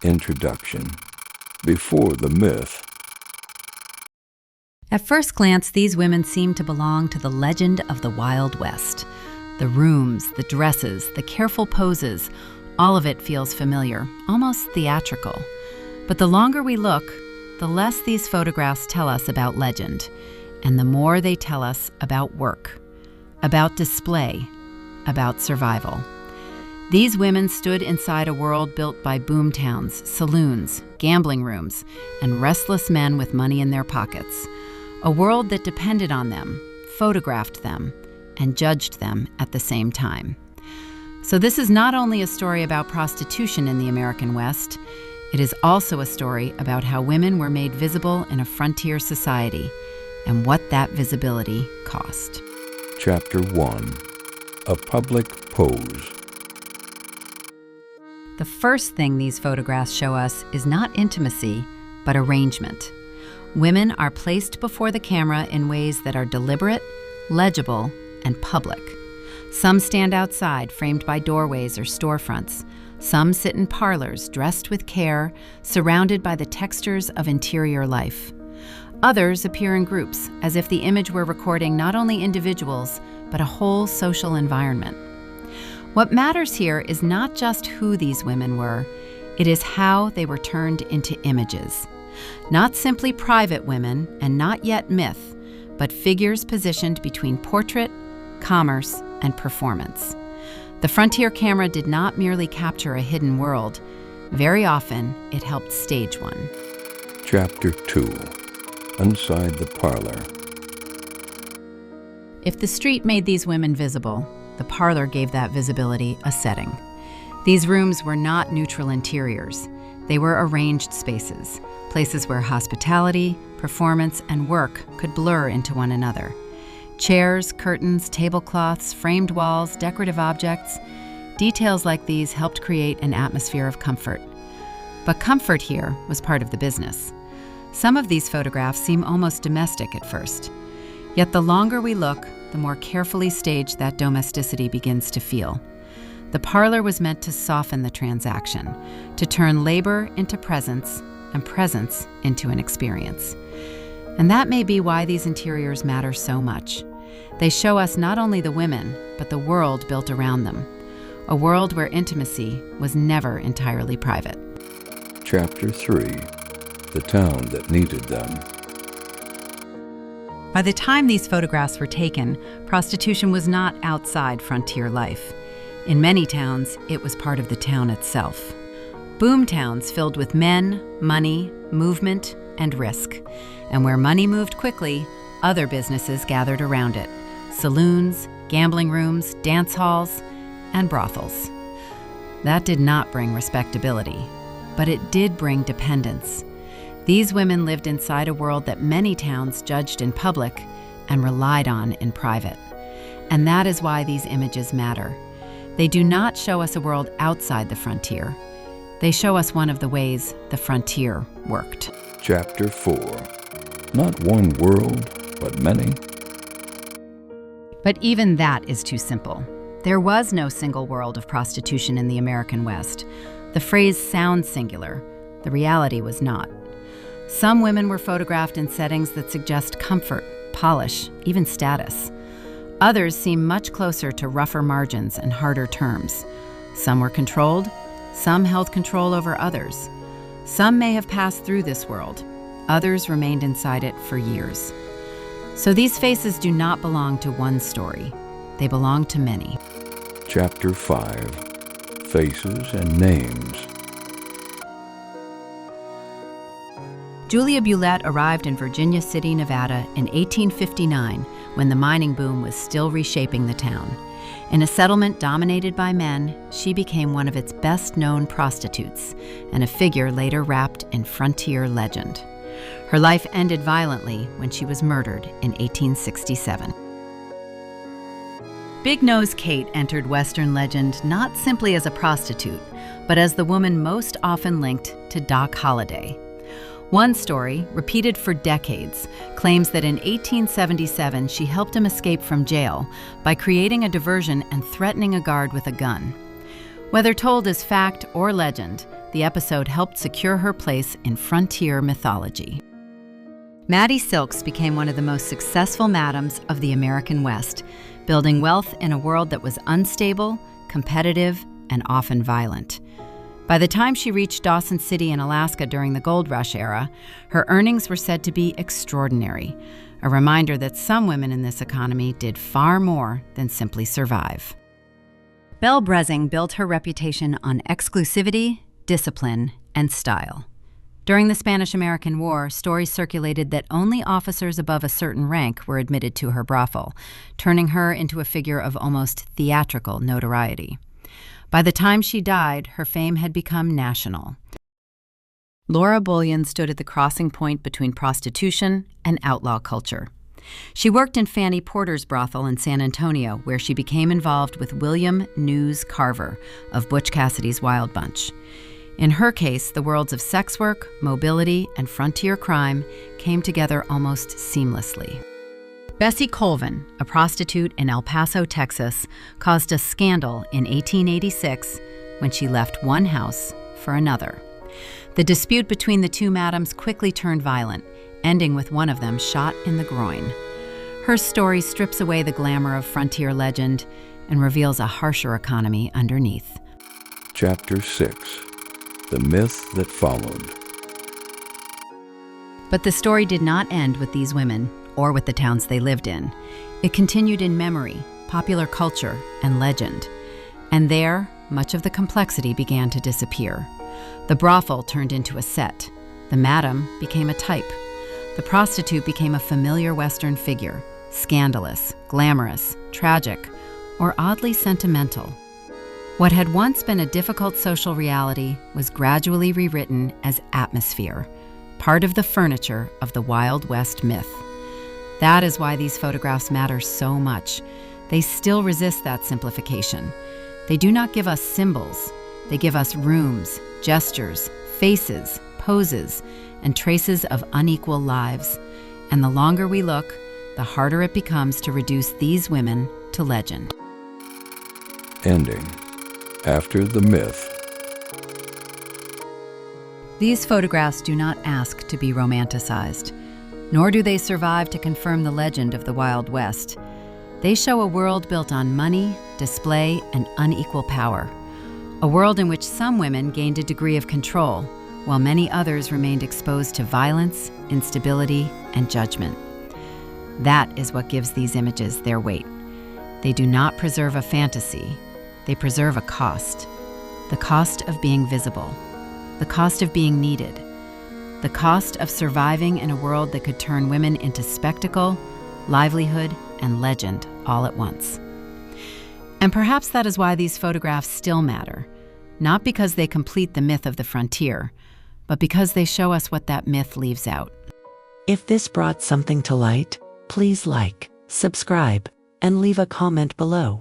Introduction. Before the myth. At first glance, these women seem to belong to the legend of the Wild West. The rooms, the dresses, the careful poses, all of it feels familiar, almost theatrical. But the longer we look, the less these photographs tell us about legend, and the more they tell us about work, about display, about survival. These women stood inside a world built by boomtowns, saloons, gambling rooms, and restless men with money in their pockets. A world that depended on them, photographed them, and judged them at the same time. So this is not only a story about prostitution in the American West, it is also a story about how women were made visible in a frontier society and what that visibility cost. Chapter 1. A public pose. The first thing these photographs show us is not intimacy, but arrangement. Women are placed before the camera in ways that are deliberate, legible, and public. Some stand outside, framed by doorways or storefronts. Some sit in parlors, dressed with care, surrounded by the textures of interior life. Others appear in groups, as if the image were recording not only individuals, but a whole social environment. What matters here is not just who these women were, it is how they were turned into images. Not simply private women, and not yet myth, but figures positioned between portrait, commerce, and performance. The frontier camera did not merely capture a hidden world. Very often, it helped stage one. Chapter 2. Inside the parlor. If the street made these women visible, the parlor gave that visibility a setting. These rooms were not neutral interiors. They were arranged spaces, places where hospitality, performance, and work could blur into one another. Chairs, curtains, tablecloths, framed walls, decorative objects. Details like these helped create an atmosphere of comfort. But comfort here was part of the business. Some of these photographs seem almost domestic at first. Yet the longer we look, the more carefully staged that domesticity begins to feel. The parlor was meant to soften the transaction, to turn labor into presence and presence into an experience. And that may be why these interiors matter so much. They show us not only the women, but the world built around them. A world where intimacy was never entirely private. Chapter 3. The town that needed them. By the time these photographs were taken, prostitution was not outside frontier life. In many towns, it was part of the town itself. Boom towns filled with men, money, movement, and risk. And where money moved quickly, other businesses gathered around it. Saloons, gambling rooms, dance halls, and brothels. That did not bring respectability, but it did bring dependence. These women lived inside a world that many towns judged in public and relied on in private. And that is why these images matter. They do not show us a world outside the frontier. They show us one of the ways the frontier worked. Chapter 4. Not one world, but many. But even that is too simple. There was no single world of prostitution in the American West. The phrase sounds singular. The reality was not. Some women were photographed in settings that suggest comfort, polish, even status. Others seem much closer to rougher margins and harder terms. Some were controlled, some held control over others. Some may have passed through this world. Others remained inside it for years. So these faces do not belong to one story. They belong to many. Chapter 5. Faces and Names. Julia Bulette arrived in Virginia City, Nevada in 1859 when the mining boom was still reshaping the town. In a settlement dominated by men, she became one of its best-known prostitutes and a figure later wrapped in frontier legend. Her life ended violently when she was murdered in 1867. Big Nose Kate entered Western legend not simply as a prostitute, but as the woman most often linked to Doc Holliday. One story, repeated for decades, claims that in 1877 she helped him escape from jail by creating a diversion and threatening a guard with a gun. Whether told as fact or legend, the episode helped secure her place in frontier mythology. Maddie Silks became one of the most successful madams of the American West, building wealth in a world that was unstable, competitive, and often violent. By the time she reached Dawson City in Alaska during the Gold Rush era, her earnings were said to be extraordinary, a reminder that some women in this economy did far more than simply survive. Belle Brezing built her reputation on exclusivity, discipline, and style. During the Spanish-American War, stories circulated that only officers above a certain rank were admitted to her brothel, turning her into a figure of almost theatrical notoriety. By the time she died, her fame had become national. Laura Bullion stood at the crossing point between prostitution and outlaw culture. She worked in Fanny Porter's brothel in San Antonio, where she became involved with William News Carver of Butch Cassidy's Wild Bunch. In her case, the worlds of sex work, mobility, and frontier crime came together almost seamlessly. Bessie Colvin, a prostitute in El Paso, Texas, caused a scandal in 1886 when she left one house for another. The dispute between the two madams quickly turned violent, ending with one of them shot in the groin. Her story strips away the glamour of frontier legend and reveals a harsher economy underneath. Chapter 6. The Myth That Followed. But the story did not end with these women, or with the towns they lived in. It continued in memory, popular culture, and legend. And there, much of the complexity began to disappear. The brothel turned into a set. The madam became a type. The prostitute became a familiar Western figure, scandalous, glamorous, tragic, or oddly sentimental. What had once been a difficult social reality was gradually rewritten as atmosphere, part of the furniture of the Wild West myth. That is why these photographs matter so much. They still resist that simplification. They do not give us symbols. They give us rooms, gestures, faces, poses, and traces of unequal lives. And the longer we look, the harder it becomes to reduce these women to legend. Ending. After the myth. These photographs do not ask to be romanticized, nor do they survive to confirm the legend of the Wild West. They show a world built on money, display, and unequal power. A world in which some women gained a degree of control, while many others remained exposed to violence, instability, and judgment. That is what gives these images their weight. They do not preserve a fantasy. They preserve a cost. The cost of being visible. The cost of being needed. The cost of surviving in a world that could turn women into spectacle, livelihood, and legend all at once. And perhaps that is why these photographs still matter, not because they complete the myth of the frontier, but because they show us what that myth leaves out. If this brought something to light, please like, subscribe, and leave a comment below.